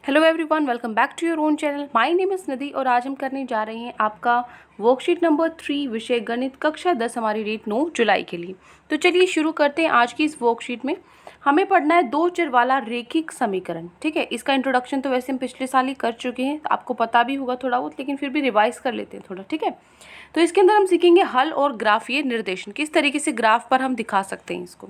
Hello everyone, welcome back to your own channel. My name is Nidhi और आज हम करने जा रहे हैं आपका वर्कशीट नंबर 3 विषय गणित कक्षा 10 हमारी डेट 9 जुलाई के लिए। तो चलिए शुरू करते हैं। आज की इस वर्कशीट में हमें पढ़ना है दो चर वाला रेखिक समीकरण। ठीक है, इसका इंट्रोडक्शन तो वैसे हम पिछले साल ही कर चुके हैं, तो आपको पता भी होगा थोड़ा बहुत, लेकिन फिर भी रिवाइज कर लेते हैं थोड़ा। ठीक है, तो इसके अंदर हम सीखेंगे हल और ग्राफीय निर्देशन, किस तरीके से ग्राफ पर हम दिखा सकते हैं इसको।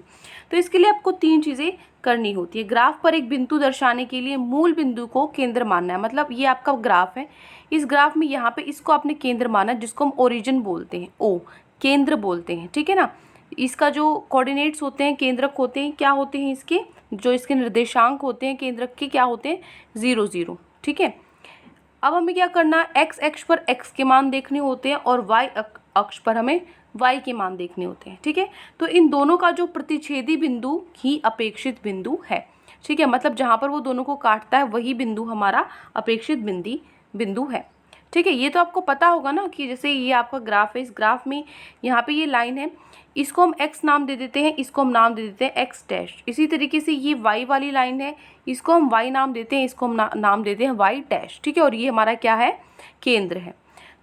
तो इसके लिए आपको तीन चीज़ें करनी होती है। ग्राफ पर एक बिंदु दर्शाने के लिए मूल बिंदु को केंद्र मानना है। मतलब ये आपका ग्राफ है, इस ग्राफ में यहाँ पे इसको आपने केंद्र माना, जिसको हम ओरिजिन बोलते हैं, ओ केंद्र बोलते हैं। ठीक है ना, इसका जो कोऑर्डिनेट्स होते हैं, केंद्रक होते हैं, क्या होते हैं इसके, जो इसके निर्देशांक होते हैं केंद्रक के, क्या होते हैं, 0 0। ठीक है, अब हमें क्या करना है, एक्स अक्ष पर एक्स के मान देखने होते हैं और वाई अक्ष पर हमें y के मान देखने होते हैं। ठीक है, तो इन दोनों का जो प्रतिच्छेदी बिंदु ही अपेक्षित बिंदु है। ठीक है, मतलब जहाँ पर वो दोनों को काटता है वही बिंदु हमारा अपेक्षित बिंदु है। ठीक है, ये तो आपको पता होगा ना कि जैसे ये आपका ग्राफ है, इस ग्राफ में यहाँ पे ये लाइन है, इसको हम x नाम दे देते हैं, इसको हम नाम दे देते हैं x डैश। इसी तरीके से ये y वाली लाइन है, इसको हम y नाम देते हैं, इसको हम नाम देते हैं y डैश। ठीक है, और ये हमारा क्या है, केंद्र है।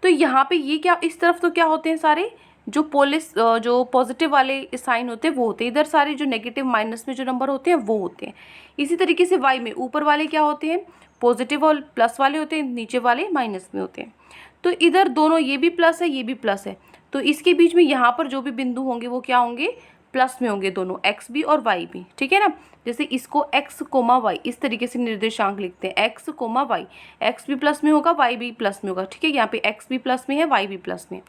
तो यहाँ पे ये क्या, इस तरफ तो क्या होते हैं, सारे जो पॉजिटिव वाले साइन होते हैं वो होते हैं, इधर सारे जो नेगेटिव माइनस में जो नंबर होते हैं वो होते हैं। इसी तरीके से y में ऊपर वाले क्या होते हैं, पॉजिटिव और प्लस वाले होते हैं, नीचे वाले माइनस में होते हैं। तो इधर दोनों, ये भी प्लस है ये भी प्लस है, तो इसके बीच में यहाँ पर जो भी बिंदु होंगे वो क्या होंगे, प्लस में होंगे दोनों, x भी और y भी। ठीक है ना, जैसे इसको x कोमा y इस तरीके से निर्देशांक लिखते हैं, x कोमा y, x भी प्लस में होगा y भी प्लस में होगा। ठीक है, यहाँ पे x भी प्लस में है y भी प्लस में।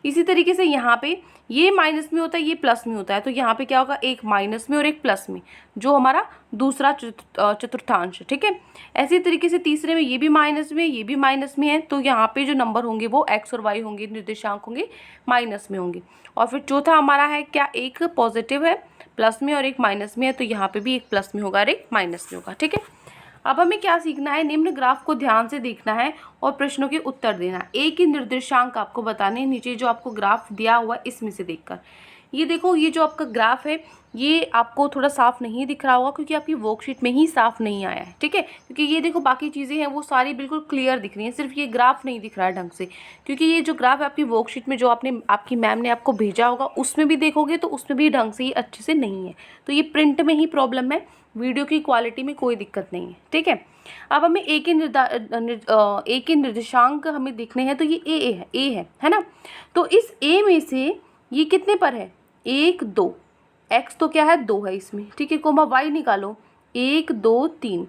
इसी तरीके से यहाँ पे ये माइनस में होता है ये प्लस में होता है, तो यहाँ पे क्या होगा, एक माइनस में और एक प्लस में, जो हमारा दूसरा चतुर्थांश है। ठीक है, ऐसे तरीके से तीसरे में ये भी माइनस में ये भी माइनस में है, तो यहाँ पे जो नंबर होंगे वो x और y होंगे, निर्देशांक होंगे माइनस में होंगे। और फिर चौथा हमारा है क्या, एक पॉजिटिव है प्लस में और एक माइनस में है, तो यहाँ पे भी एक प्लस में होगा और एक माइनस में होगा। ठीक है, अब हमें क्या सीखना है, निम्न ग्राफ को ध्यान से देखना है और प्रश्नों के उत्तर देना है। एक ही निर्देशांक आपको बताने हैं, नीचे जो आपको ग्राफ दिया हुआ है इसमें से देखकर। ये देखो, ये जो आपका ग्राफ है ये आपको थोड़ा साफ नहीं दिख रहा होगा क्योंकि आपकी वर्कशीट में ही साफ नहीं आया है। ठीक है, क्योंकि ये देखो बाकी चीज़ें हैं वो सारी बिल्कुल क्लियर दिख रही हैं, सिर्फ ये ग्राफ नहीं दिख रहा है ढंग से। क्योंकि ये जो ग्राफ है आपकी वर्कशीट में जो आपकी मैम ने आपको भेजा होगा उसमें भी देखोगे तो उसमें भी ढंग से ये अच्छे से नहीं है, तो ये प्रिंट में ही प्रॉब्लम है, वीडियो की क्वालिटी में कोई दिक्कत नहीं है। ठीक है, अब हमें एक ही निर्देशांक हमें देखने हैं, तो ये ए है ना। तो इस ए में से ये कितने पर है, 1 2, एक्स तो क्या है 2 है इसमें। ठीक है, कोमा वाई निकालो, 1 2 3,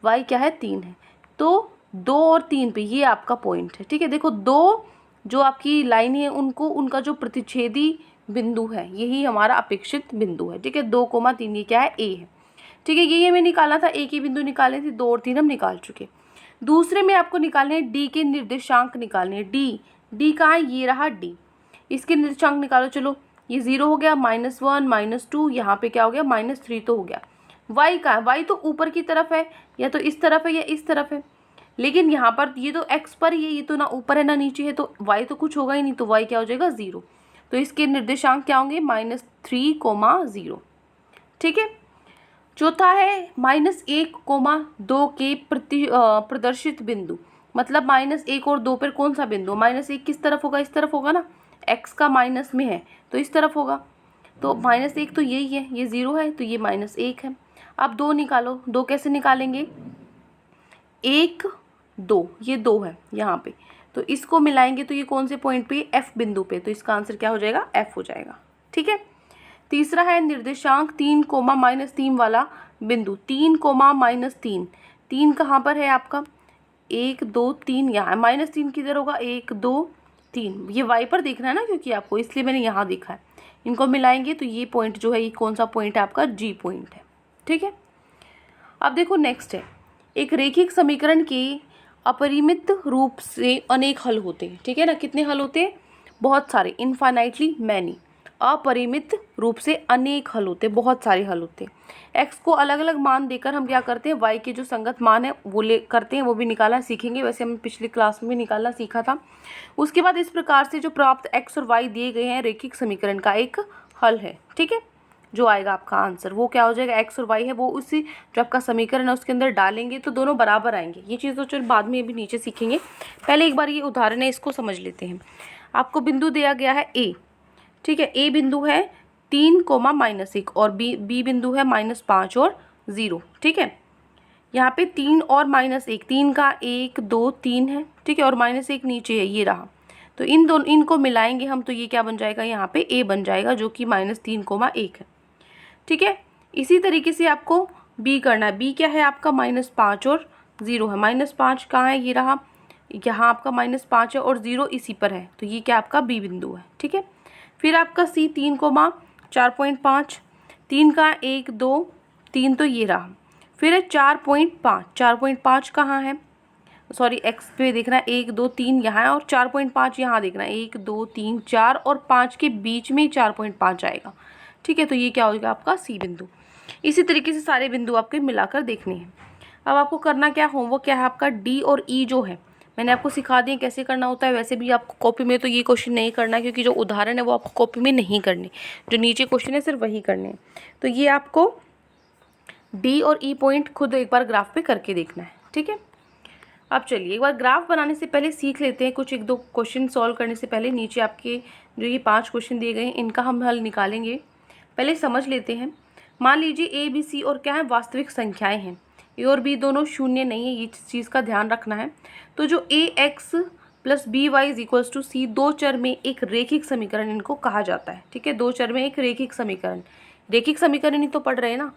वाई क्या है 3 है, तो 2 और 3 पे ये आपका पॉइंट है। ठीक है, देखो दो जो आपकी लाइन है उनको, उनका जो प्रतिच्छेदी बिंदु है यही हमारा अपेक्षित बिंदु है। ठीक है, 2,3 ये क्या है, ए है। ठीक है, ये हमें निकालना था, एक ही बिंदु निकाले थे, 2 और 3 हम निकाल चुके। दूसरे में आपको निकालने हैं डी के निर्देशांक निकालने हैं। डी कहाँ है, ये रहा डी, इसके निर्देशांक निकालो। चलो, ये 0 हो गया, -1 -2, यहाँ पे क्या हो गया, -3 तो हो गया। y का है, y तो ऊपर की तरफ है, या तो इस तरफ है या इस तरफ है, लेकिन यहाँ पर ये तो x पर ही है, ये तो ना ऊपर है ना नीचे है, तो y तो कुछ होगा ही नहीं, तो y क्या हो जाएगा 0। तो इसके निर्देशांक क्या होंगे, -3, 0। ठीक है, चौथा है -1, 2 के प्रदर्शित बिंदु। मतलब -1 और 2 पर कौन सा बिंदु, -1 किस तरफ होगा, इस तरफ होगा ना, x का माइनस में है तो इस तरफ होगा, तो -1 तो यही है, ये 0 है तो ये -1 है। अब 2 निकालो, 2 कैसे निकालेंगे, 1 2, ये 2 है यहाँ पे, तो इसको मिलाएंगे तो ये कौन से पॉइंट पे, F बिंदु पे, तो इसका आंसर क्या हो जाएगा, F हो जाएगा। ठीक है, तीसरा है निर्देशांक 3, -3 वाला बिंदु, 3, -3, 3 कहाँ पर है आपका, 1 2 3 यहाँ, -3 किधर होगा, 1 2 3, ये y पर देखना है ना क्योंकि आपको, इसलिए मैंने यहाँ देखा है। इनको मिलाएंगे तो ये पॉइंट जो है, ये कौन सा पॉइंट है आपका, G पॉइंट है। ठीक है, अब देखो नेक्स्ट है, एक रेखिक समीकरण के अपरिमित रूप से अनेक हल होते हैं। ठीक है ना, कितने हल होते हैं, बहुत सारे, इनफाइनाइटली मैनी, अपरिमित रूप से अनेक हल होते हैं, बहुत सारे हल होते हैं। x को अलग अलग मान देकर हम क्या करते हैं, y के जो संगत मान है वो ले करते हैं, वो भी निकालना सीखेंगे, वैसे हम पिछली क्लास में भी निकालना सीखा था। उसके बाद इस प्रकार से जो प्राप्त x और y दिए गए हैं रेखिक समीकरण का एक हल है। ठीक है, जो आएगा आपका आंसर वो क्या हो जाएगा, एक्स और वाई है वो उसी जो आपका समीकरण है उसके अंदर डालेंगे तो दोनों बराबर आएंगे। ये चीज़ तो चलो बाद में अभी नीचे सीखेंगे, पहले एक बार ये उदाहरण है इसको समझ लेते हैं। आपको बिंदु दिया गया है ए, ठीक है, ए बिंदु है 3,-1 और बी बिंदु है -5 और 0, ठीक है। यहाँ पे 3 और -1, 3 का 1 2 3 है, ठीक है, और -1 नीचे है, ये रहा। तो इन दोनों इनको मिलाएंगे हम तो ये क्या बन जाएगा, यहाँ पे a बन जाएगा जो कि -3,1 है, ठीक है। इसी तरीके से आपको b करना है। b क्या है आपका -5 और 0 है। -5 कहाँ है, ये रहा, यहाँ आपका -5 है और 0 इसी पर है, तो ये क्या आपका b बिंदु है, ठीक है। फिर आपका c 3,4.5, 3 का 1 2 3 तो ये रहा। फिर है 4.5, 4.5 कहाँ है, सॉरी एक्स पे देखना है, 1 2 3 यहाँ है और 4.5 यहाँ देखना है, 1 2 3 4 और 5 के बीच में 4.5 आएगा, ठीक है। तो ये क्या होगा आपका सी बिंदु। इसी तरीके से सारे बिंदु आपके मिलाकर देखने हैं। अब आपको करना क्या, होमवर्क क्या है आपका, डी और ई जो है मैंने आपको सिखा दिए कैसे करना होता है। वैसे भी आपको कॉपी में तो ये क्वेश्चन नहीं करना है क्योंकि जो उदाहरण है वो आपको कॉपी में नहीं करने, जो नीचे क्वेश्चन है सिर्फ वही करने हैं। तो ये आपको डी और ई पॉइंट खुद एक बार ग्राफ पे करके देखना है, ठीक है। अब चलिए एक बार ग्राफ बनाने से पहले सीख लेते हैं कुछ, एक दो क्वेश्चन सॉल्व करने से पहले नीचे आपके जो ये 5 क्वेश्चन दिए गए हैं इनका हम हल निकालेंगे। पहले समझ लेते हैं। मान लीजिए ए बी सी और क्या है, वास्तविक संख्याएं हैं, ए और बी दोनों शून्य नहीं है, ये चीज़ का ध्यान रखना है। तो जो A X plus B Y is equals to C, दो चर में एक रेखिक समीकरण इनको कहा जाता है, ठीक है। दो चर में एक रेखिक समीकरण, रेखिक समीकरण ही तो पढ़ रहे हैं ना।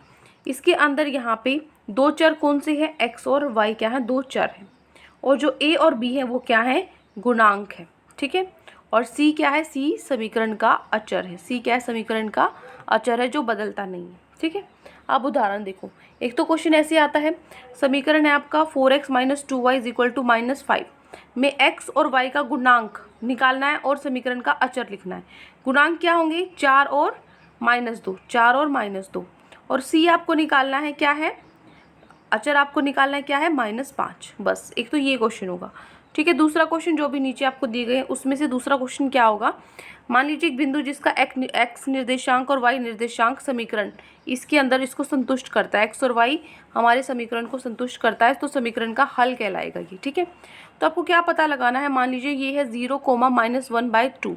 इसके अंदर यहाँ पे दो चर कौन से हैं, एक्स और वाई क्या है, दो चर हैं। और जो ए और बी है वो क्या है, गुणांक है, ठीक है। और सी क्या है, सी समीकरण का अचर है, सी क्या है, समीकरण का अचर है जो बदलता नहीं है, ठीक है। अब उदाहरण देखो, एक तो क्वेश्चन ऐसे आता है, समीकरण है आपका 4x - 2y = -5 में x और y का गुणांक निकालना है और समीकरण का अचर लिखना है। गुणांक क्या होंगे, 4 और -2, 4 और -2। और c आपको निकालना है क्या है, अचर आपको निकालना है क्या है, -5। बस एक तो ये क्वेश्चन होगा, ठीक है। दूसरा क्वेश्चन जो भी नीचे आपको दिए गए हैं उसमें से दूसरा क्वेश्चन क्या होगा, मान लीजिए एक बिंदु जिसका एक्स निर्देशांक और वाई निर्देशांक समीकरण इसके अंदर इसको संतुष्ट करता है, एक्स और वाई हमारे समीकरण को संतुष्ट करता है, तो समीकरण का हल कहलाएगा ये, ठीक है। तो आपको क्या पता लगाना है, मान लीजिए ये है 0, -1/2।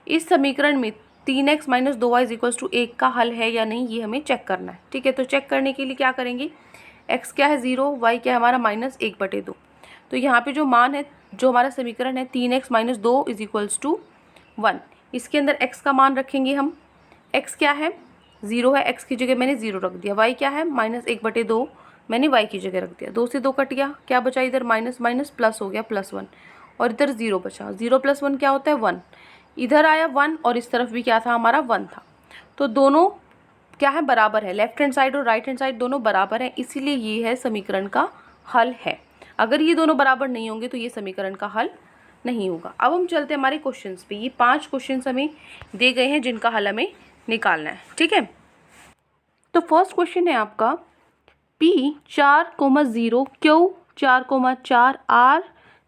इस समीकरण में 3x - 2y = 1 का हल है या नहीं, ये हमें चेक करना है, ठीक है। तो चेक करने के लिए क्या करेंगे, x क्या है 0, y क्या है हमारा -1/2। तो यहाँ पे जो मान है, जो हमारा समीकरण है 3x - 2 = 1, इसके अंदर x का मान रखेंगे हम। x क्या है, 0 है, x की जगह मैंने 0 रख दिया। y क्या है, -1/2, मैंने y की जगह रख दिया। 2 से 2 कट गया, क्या बचा इधर, माइनस माइनस प्लस हो गया, +1, और इधर 0 बचा। 0 + 1 क्या होता है, 1, इधर आया 1 और इस तरफ भी क्या था हमारा 1 था। तो दोनों क्या है, बराबर है, लेफ्ट हैंड साइड और राइट हैंड साइड दोनों बराबर है, इसीलिए ये है समीकरण का हल है। अगर ये दोनों बराबर नहीं होंगे तो ये समीकरण का हल नहीं होगा। अब हम चलते हैं हमारे क्वेश्चंस पे। ये 5 क्वेश्चंस हमें दे गए हैं जिनका हल हमें निकालना है, ठीक है। तो फर्स्ट क्वेश्चन है आपका P 4,0 Q 4,4 R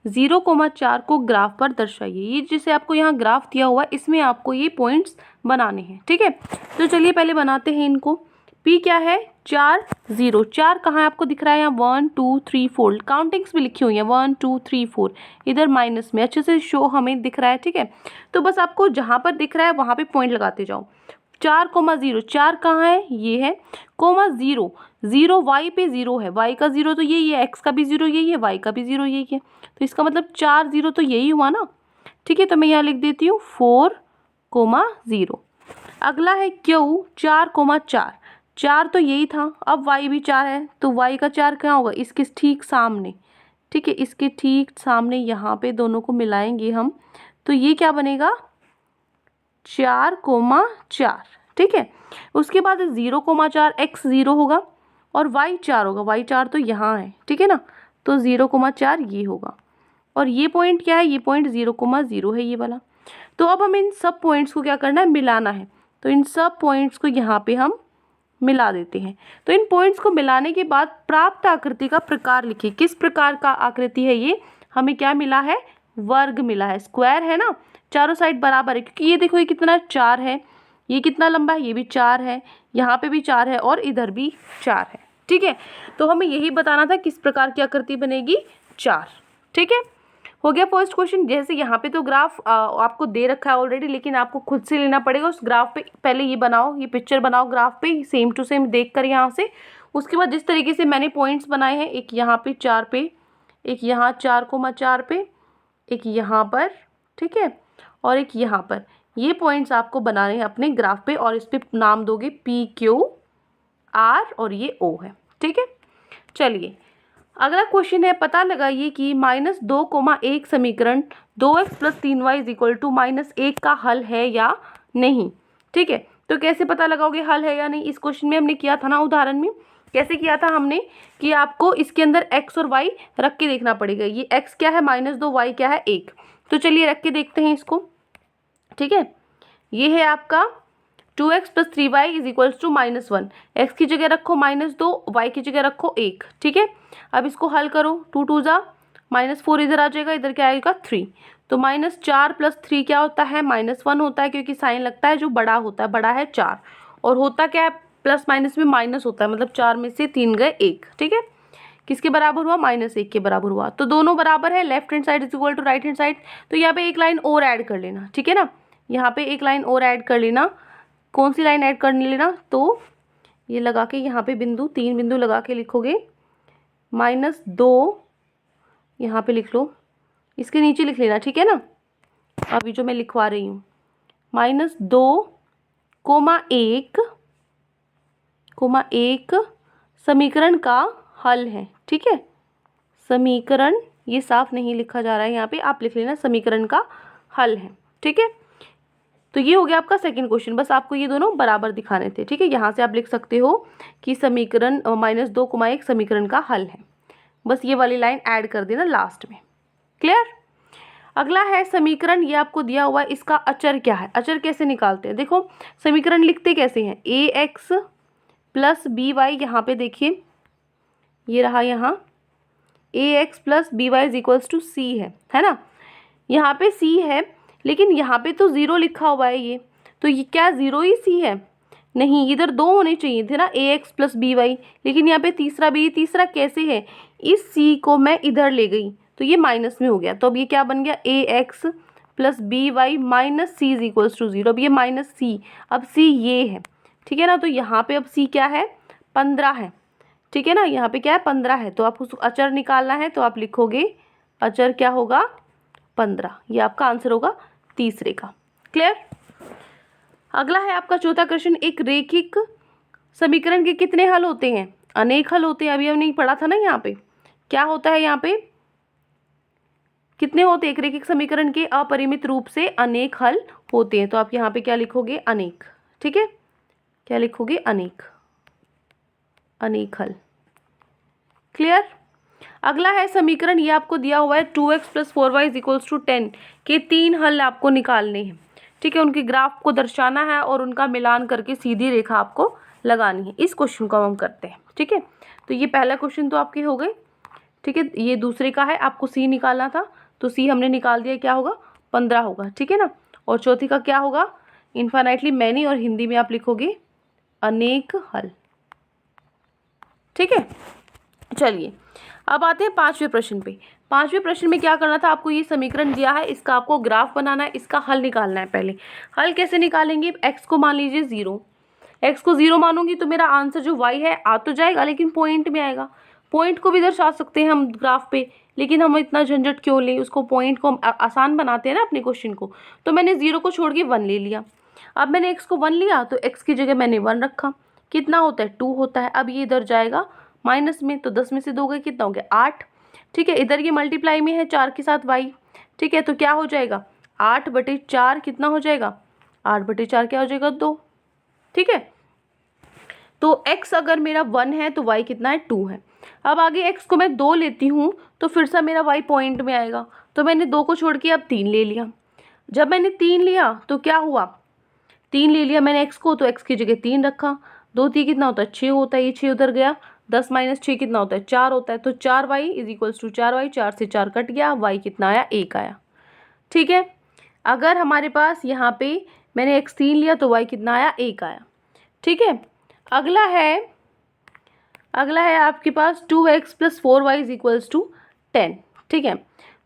0,4 को ग्राफ पर दर्शाइए। ये जैसे आपको यहाँ ग्राफ दिया हुआ है इसमें आपको ये पॉइंट्स बनाने हैं, ठीक है। तो चलिए पहले बनाते हैं इनको। P क्या है, 4 0, 4 कहाँ है आपको दिख रहा है, यहाँ 1 2 3 4 काउंटिंग्स भी लिखी हुई है, 1 2 3 4, इधर माइनस में अच्छे से शो हमें दिख रहा है, ठीक है। तो बस आपको जहाँ पर दिख रहा है वहाँ पे पॉइंट लगाते जाओ। 4,0, 4 कहाँ है, ये है, -0, 0 y पे 0 है, y का 0 तो यही है, x का भी 0 यही है, y का भी 0 यही है, तो इसका मतलब 4 0 तो यही हुआ ना, ठीक है। तो मैं यहाँ लिख देती हूँ 4,0। अगला है Q 4,4, 4 तो यही था, अब y भी 4 है, तो y का 4 कहाँ होगा, इसके ठीक सामने, ठीक है, इसके ठीक सामने यहाँ पे दोनों को मिलाएंगे हम, तो ये क्या बनेगा, 4,4, ठीक है। उसके बाद 0,4 x 0 होगा और y 4 होगा, y 4 तो यहाँ है, ठीक है ना, तो 0,4 ये होगा। और ये पॉइंट क्या है, ये पॉइंट 0,0 है ये वाला। तो अब हमें इन सब पॉइंट्स को क्या करना है, मिलाना है। तो इन सब पॉइंट्स को यहाँ पे हम मिला देते हैं। तो इन पॉइंट्स को मिलाने के बाद प्राप्त आकृति का प्रकार लिखिए। किस प्रकार का आकृति है ये, हमें क्या मिला है, वर्ग मिला है, स्क्वायर है ना, चारों साइड बराबर है, क्योंकि ये देखो ये कितना 4 है, ये कितना लंबा है, ये भी 4 है, यहाँ पे भी 4 है और इधर भी 4 है। ठीक है, तो हमें यही बताना था किस प्रकार की आकृति बनेगी, 4। ठीक है, हो गया फर्स्ट क्वेश्चन। जैसे यहाँ पे तो ग्राफ आपको दे रखा है ऑलरेडी, लेकिन आपको खुद से लेना पड़ेगा उस ग्राफ पे। पहले ये बनाओ, ये पिक्चर बनाओ ग्राफ पे सेम टू सेम देख कर यहाँ से। उसके बाद जिस तरीके से मैंने पॉइंट्स बनाए हैं, एक यहाँ पे 4 पे, एक यहाँ 4,4 पे, एक यहाँ पर, ठीक है, और एक यहाँ पर, ये पॉइंट्स आपको बनाने हैं अपने ग्राफ पे और इस पे नाम दोगे PQR और ये O है। ठीक है, चलिए अगला क्वेश्चन है, पता लगाइए कि -2,1 समीकरण 2x + 3y = -1 का हल है या नहीं। ठीक है, तो कैसे पता लगाओगे हल है या नहीं, इस क्वेश्चन में हमने किया था ना उदाहरण में। कैसे किया था हमने कि आपको इसके अंदर x और y रख के देखना पड़ेगा। ये x क्या है -2, y क्या है 1। तो चलिए रख के देखते हैं इसको। ठीक है, ये है आपका 2x + 3y = -1। x की जगह रखो -2, y की जगह रखो 1। ठीक है, अब इसको हल करो, 2 2 जा -4 इधर आ जाएगा, इधर क्या आएगा 3। तो -4 + 3 क्या होता है, -1 होता है, क्योंकि साइन लगता है जो बड़ा होता है, बड़ा है 4, और होता क्या है प्लस माइनस में माइनस होता है, मतलब 4 में से 3 गए 1। ठीक है, किसके बराबर हुआ, -1 के बराबर हुआ। तो दोनों बराबर है, left hand side = right hand side. तो यहाँ पे एक लाइन और ऐड कर लेना। ठीक है ना, यहाँ पे एक लाइन और ऐड कर लेना। कौन सी लाइन ऐड कर लेना, तो ये लगा के यहाँ पे बिंदु, 3 बिंदु लगा के लिखोगे, -2 यहाँ पे लिख लो, इसके नीचे लिख लेना। ठीक है ना, अभी जो मैं लिखवा रही हूँ, -2,1 समीकरण का हल है। ठीक है, समीकरण, ये साफ नहीं लिखा जा रहा है यहाँ पे, आप लिख लेना समीकरण का हल है। ठीक है, तो ये हो गया आपका सेकंड क्वेश्चन। बस आपको ये दोनों बराबर दिखाने थे। ठीक है, यहाँ से आप लिख सकते हो कि समीकरण -2,1 समीकरण का हल है। बस ये वाली लाइन ऐड कर देना लास्ट में। क्लियर। अगला है समीकरण, ये आपको दिया हुआ है, इसका अचर क्या है, अचर कैसे निकालते हैं। देखो समीकरण लिखते कैसे हैं, ax + by, यहाँ पे देखिए ये रहा, यहाँ ax + by = c है ना। यहाँ पे c है, लेकिन यहाँ पे तो 0 लिखा हुआ है, ये तो ये क्या 0 ही c है, नहीं, इधर 2 होने चाहिए थे ना, ax + by, लेकिन यहाँ पे तीसरा भी, तीसरा कैसे है, इस c को मैं इधर ले गई तो ये माइनस में हो गया। तो अब ये क्या बन गया, ax + by - c = 0। अब ये -c, अब c ये है। ठीक है ना, तो यहाँ पे अब c क्या है, 15 है। ठीक है ना, यहाँ पे क्या है, 15 है। तो आप उस अचर निकालना है, तो आप लिखोगे अचर क्या होगा, 15। ये आपका आंसर होगा तीसरे का। क्लियर। अगला है आपका चौथा क्वेश्चन, एक रेखिक समीकरण के कितने हल होते हैं, अनेक हल होते हैं। अभी हमने पढ़ा था ना, यहाँ पे क्या होता है, यहाँ पे कितने होते हैं, एक रेखिक समीकरण के अपरिमित रूप से अनेक हल होते हैं। तो आप यहाँ पे क्या लिखोगे, अनेक। ठीक है, क्या लिखोगे, अनेक, अनेक हल। क्लियर। अगला है समीकरण, ये आपको दिया हुआ है 2x + 4y = 10 के 3 हल आपको निकालने हैं। ठीक है, उनके ग्राफ को दर्शाना है और उनका मिलान करके सीधी रेखा आपको लगानी है। इस क्वेश्चन को हम करते हैं। ठीक है, तो ये पहला क्वेश्चन तो आपके हो गए। ठीक है, ये दूसरे का है, आपको c निकालना था, तो c हमने निकाल दिया, क्या होगा, 15 होगा। ठीक है ना, और चौथी का क्या होगा, इन्फाइनाइटली मैनी, और हिंदी में आप लिखोगे अनेक हल। ठीक है, चलिए अब आते हैं 5वें प्रश्न पे। 5वें प्रश्न में क्या करना था, आपको ये समीकरण दिया है, इसका आपको ग्राफ बनाना है, इसका हल निकालना है। पहले हल कैसे निकालेंगे, x को मान लीजिए 0, x को 0 मानूंगी तो मेरा आंसर जो y है आ तो जाएगा, लेकिन पॉइंट में आएगा। पॉइंट को भी दर्शा सकते हैं हम ग्राफ पे, लेकिन हम इतना झंझट क्यों लें, उसको पॉइंट को हम आसान बनाते हैं ना अपने क्वेश्चन को। तो मैंने 0 को छोड़ के 1 ले लिया। अब मैंने x को 1 लिया, तो x की जगह मैंने 1 रखा, कितना होता है, 2 होता है। अब ये इधर जाएगा माइनस में, तो 10 में से 2 गए, कितना हो गया, 8। ठीक है, इधर ये मल्टीप्लाई में है 4 के साथ y। ठीक है, तो क्या हो जाएगा, 8/4 कितना हो जाएगा, 8/4 क्या हो जाएगा, 2। ठीक है, तो x अगर मेरा 1 है तो y कितना है, 2 है। अब आगे x को मैं 2 लेती हूँ तो फिर से मेरा y पॉइंट में आएगा, तो मैंने 2 को छोड़ के अब 3 ले लिया। जब मैंने 3 लिया तो क्या हुआ, 3 ले लिया मैंने x को, तो x की जगह 3 रखा, 2 3 कितना होता है, 6 होता है, ये 6 उधर गया, 10 - 6 कितना होता है, 4 होता है। तो 4y = 4y, 4 से 4 कट गया, y कितना आया, 1 आया। ठीक है, अगर हमारे पास यहाँ पे मैंने x3 लिया तो y कितना आया, 1 आया। ठीक है, अगला है आपके पास 2x + 4y = 10। ठीक है,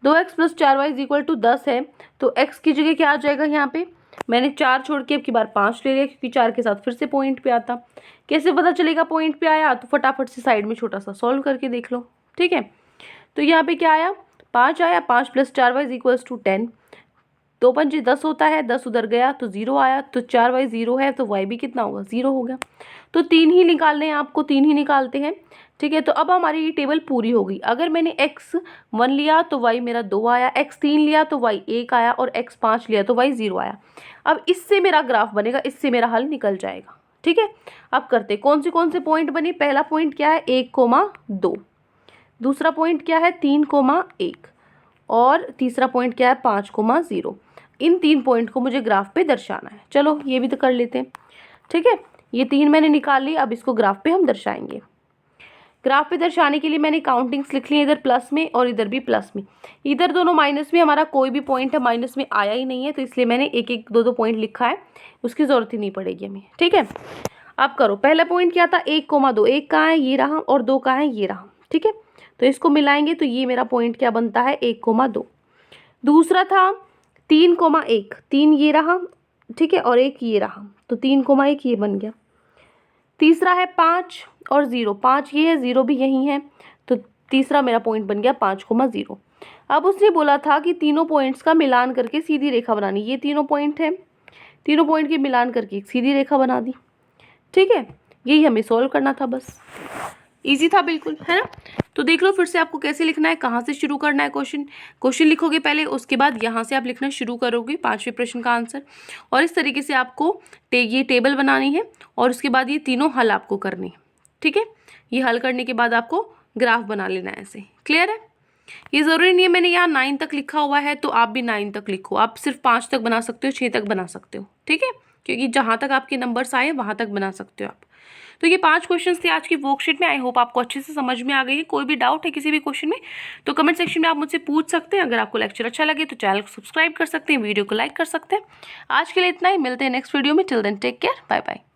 2x + 4y = 10 है, तो x की जगह क्या आ जाएगा यहाँ पे, मैंने 4 छोड़ के अब की बार 5 ले लिया क्योंकि 4 के साथ फिर से पॉइंट पे आता। कैसे पता चलेगा पॉइंट पे आया, तो फटाफट से साइड में छोटा सा सॉल्व करके देख लो। ठीक है, तो यहाँ पे क्या आया, 5 आया, 5 + 4y = 10। 2 पंजे 10 होता है, 10 उधर गया तो 0 आया, तो 4y 0 है तो y भी कितना होगा, 0 हो गया। तो 3 ही निकालने हैं आपको, 3 ही निकालते हैं। ठीक है, तो अब हमारी ये टेबल पूरी हो गई। अगर मैंने x1 लिया तो y मेरा 2 आया, x3 लिया तो y 1 आया और x5 लिया तो y 0 आया। अब इससे मेरा ग्राफ बनेगा, इससे मेरा हल निकल जाएगा। ठीक है, अब करते कौन से पॉइंट बने। पहला पॉइंट क्या है, 1,2। दूसरा पॉइंट क्या है, 3,1 और तीसरा पॉइंट क्या है, 5,0। इन 3 पॉइंट को मुझे ग्राफ पे दर्शाना है। चलो ये भी तो कर लेते हैं। ठीक है, ये 3 मैंने निकाल ली, अब इसको ग्राफ पे हम दर्शाएंगे। ग्राफ पे दर्शाने के लिए मैंने काउंटिंग्स लिख ली, इधर प्लस में और इधर भी प्लस में। इधर दोनों माइनस में, हमारा कोई भी पॉइंट है माइनस में आया ही नहीं है, तो इसलिए मैंने 1-1, 2-2 पॉइंट लिखा है, उसकी ज़रूरत ही नहीं पड़ेगी हमें। ठीक है, अब करो। पहला पॉइंट क्या था, 1,2। 1 कहाँ है, ये रहा, और 2 कहाँ है, ये रहा। ठीक है, तो इसको मिलाएंगे तो ये मेरा पॉइंट क्या बनता है, 1,2। दूसरा था 3,1। 3 ये रहा, ठीक है, और 1 ये रहा, तो 3,1 ये बन गया। तीसरा है 5 और 0। 5 ये है, 0 भी यही है, तो तीसरा मेरा पॉइंट बन गया 5,0। अब उसने बोला था कि तीनों पॉइंट्स का मिलान करके सीधी रेखा बनानी। ये तीनों पॉइंट है, तीनों पॉइंट के मिलान करके एक सीधी रेखा बना दी। ठीक है, यही हमें सॉल्व करना था, बस इजी था बिल्कुल, है ना। तो देख लो फिर से आपको कैसे लिखना है, कहाँ से शुरू करना है। क्वेश्चन लिखोगे पहले, उसके बाद यहाँ से आप लिखना शुरू करोगे 5वें प्रश्न का आंसर, और इस तरीके से आपको ये टेबल बनानी है और उसके बाद ये तीनों हल आपको करने हैं। ठीक है, ये हल करने के बाद आपको ग्राफ बना लेना है ऐसे। क्लियर है, ये ज़रूरी नहीं है मैंने यहाँ 9 तक लिखा हुआ है तो आप भी 9 तक लिखो, आप सिर्फ 5 तक बना सकते हो, 6 तक बना सकते हो। ठीक है, क्योंकि जहाँ तक आपके नंबर्स आए वहाँ तक बना सकते हो आप। तो ये 5 क्वेश्चंस थे आज की वर्कशीट में। आई होप आपको अच्छे से समझ में आ गई है। कोई भी डाउट है किसी भी क्वेश्चन में तो कमेंट सेक्शन में आप मुझसे पूछ सकते हैं। अगर आपको लेक्चर अच्छा लगे तो चैनल को सब्सक्राइब कर सकते हैं, वीडियो को लाइक कर सकते हैं। आज के लिए इतना ही, मिलते हैं नेक्स्ट वीडियो में। Till then take care, bye bye.